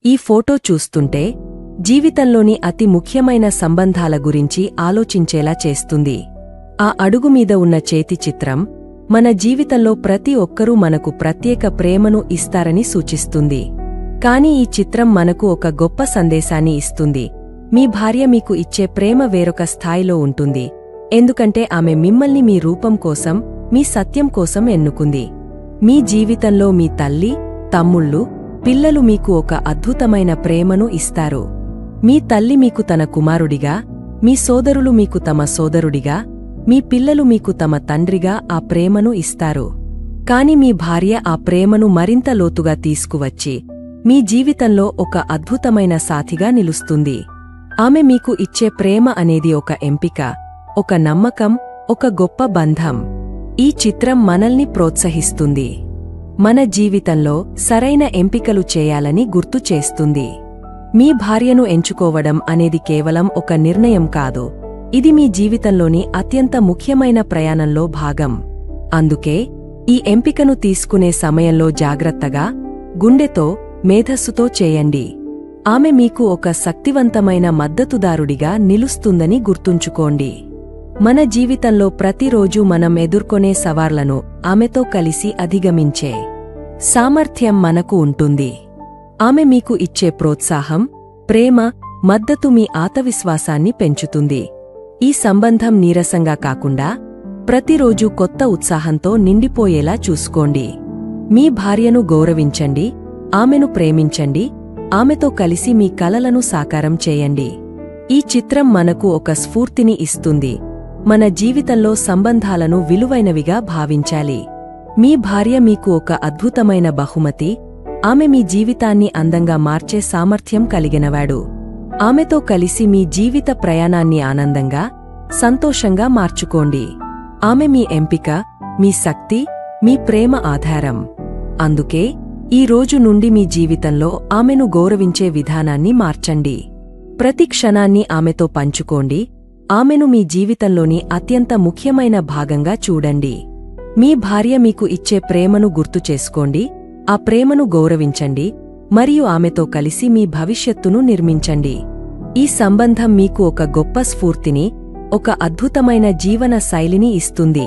ఈ ఫోటో చూస్తుంటే జీవితంలోని అతి ముఖ్యమైన సంబంధాల గురించి ఆలోచించేలా చేస్తుంది. ఆ అడుగు మీద ఉన్న చేతి చిత్రం మన జీవితంలో ప్రతి ఒక్కరూ మనకు ప్రత్యేక ప్రేమను ఇస్తారని సూచిస్తుంది. కాని ఈ చిత్రం మనకు ఒక గొప్ప సందేశాన్ని ఇస్తుంది. మీ భార్య మీకు ఇచ్చే ప్రేమ వేరొక స్థాయిలో ఉంటుంది, ఎందుకంటే ఆమె మిమ్మల్ని మీ రూపం కోసం, మీ సత్యం కోసం ఎన్నుకుంది. మీ జీవితంలో మీ తల్లి, తమ్ముళ్ళు, పిల్లలు మీకు ఒక అద్భుతమైన ప్రేమను ఇస్తారు. మీ తల్లి మీకు తన కుమారుడిగా, మీ సోదరులు మీకు తమ సోదరుడిగా, మీ పిల్లలు మీకు తమ తండ్రిగా ఆ ప్రేమను ఇస్తారు. కాని మీ భార్య ఆ ప్రేమను మరింత లోతుగా తీసుకువచ్చి మీ జీవితంలో ఒక అద్భుతమైన సాథిగా నిలుస్తుంది. ఆమె మీకు ఇచ్చే ప్రేమ అనేది ఒక ఎంపిక, ఒక నమ్మకం, ఒక గొప్ప బంధం. ఈ చిత్రం మనల్ని ప్రోత్సహిస్తుంది. మన జీవితంలో సరైన ఎంపికలు చేయాలని గుర్తు చేస్తుంది. మీ భార్యను ఎంచుకోవడం అనేది కేవలం ఒక నిర్ణయం కాదు, ఇది మీ జీవితంలోని అత్యంత ముఖ్యమైన ప్రయాణంలో భాగం. అందుకే ఈ ఎంపికను తీసుకునే సమయంలో జాగ్రత్తగా, గుండెతో, మేధస్సుతో చేయండి. ఆమె మీకు ఒక శక్తివంతమైన మద్దతుదారుడిగా నిలుస్తుందని గుర్తుంచుకోండి. మన జీవితంలో ప్రతిరోజూ మనం ఎదుర్కొనే సవాళ్లను ఆమెతో కలిసి అధిగమించే సామర్థ్యం మనకు ఉంటుంది. ఆమె మీకు ఇచ్చే ప్రోత్సాహం, ప్రేమ, మద్దతు మీ ఆత్మవిశ్వాసాన్ని పెంచుతుంది. ఈ సంబంధం నీరసంగా కాకుండా ప్రతిరోజూ కొత్త ఉత్సాహంతో నిండిపోయేలా చూసుకోండి. మీ భార్యను గౌరవించండి, ఆమెను ప్రేమించండి, ఆమెతో కలిసి మీ కలలను సాకారం చేయండి. ఈ చిత్రం మనకు ఒక స్ఫూర్తిని ఇస్తుంది. మన జీవితంలో సంబంధాలను విలువైనవిగా భావించాలి. మీ భార్య మీకు ఒక అద్భుతమైన బహుమతి. ఆమె మీ జీవితాన్ని అందంగా మార్చే సామర్థ్యం కలిగినవాడు. ఆమెతో కలిసి మీ జీవిత ప్రయాణాన్ని ఆనందంగా, సంతోషంగా మార్చుకోండి. ఆమె మీ ఎంపిక, మీ శక్తి, మీ ప్రేమ ఆధారం. అందుకే ఈ రోజు నుండి మీ జీవితంలో ఆమెను గౌరవించే విధానాన్ని మార్చండి. ప్రతి క్షణాన్ని ఆమెతో పంచుకోండి. ఆమెను మీ జీవితంలోని అత్యంత ముఖ్యమైన భాగంగా చూడండి. మీ భార్య మీకు ఇచ్చే ప్రేమను గుర్తుచేసుకోండి, ఆ ప్రేమను గౌరవించండి, మరియు ఆమెతో కలిసి మీ భవిష్యత్తును నిర్మించండి. ఈ సంబంధం మీకు ఒక గొప్ప స్ఫూర్తిని, ఒక అద్భుతమైన జీవన శైలిని ఇస్తుంది.